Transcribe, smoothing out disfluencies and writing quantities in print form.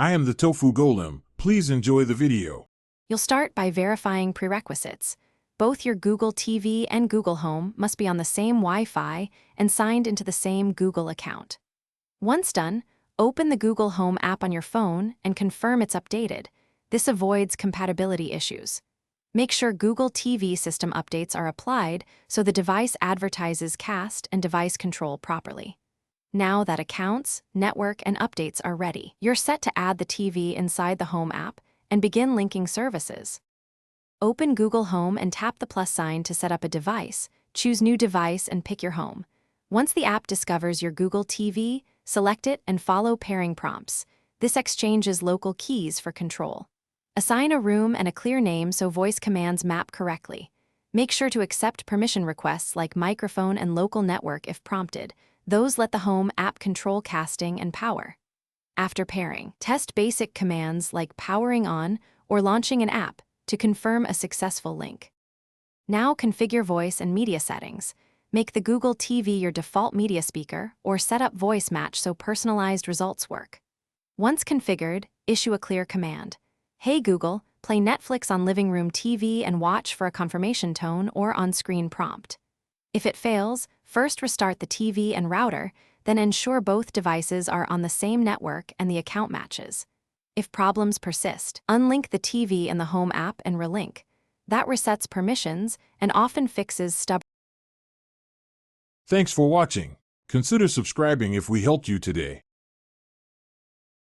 I am the Tofu Golem. Please enjoy the video. You'll start by verifying prerequisites. Both your Google TV and Google Home must be on the same Wi-Fi and signed into the same Google account. Once done, open the Google Home app on your phone and confirm it's updated. This avoids compatibility issues. Make sure Google TV system updates are applied so the device advertises cast and device control properly. Now that accounts, network, and updates are ready, you're set to add the TV inside the Home app and begin linking services. Open Google Home and tap the plus sign to set up a device. Choose New Device and pick your home. Once the app discovers your Google TV, select it and follow pairing prompts. This exchanges local keys for control. Assign a room and a clear name so voice commands map correctly. Make sure to accept permission requests like microphone and local network if prompted. Those let the Home app control casting and power. After pairing, test basic commands like powering on or launching an app to confirm a successful link. Now configure voice and media settings. Make the Google TV your default media speaker or set up voice match so personalized results work. Once configured, issue a clear command. Hey Google, play Netflix on living room TV and watch for a confirmation tone or on-screen prompt. If it fails, first restart the TV and router, then ensure both devices are on the same network and the account matches. If problems persist, unlink the TV and the Home app and relink. That resets permissions and often fixes stubborn. Thanks for watching. Consider subscribing if we helped you today.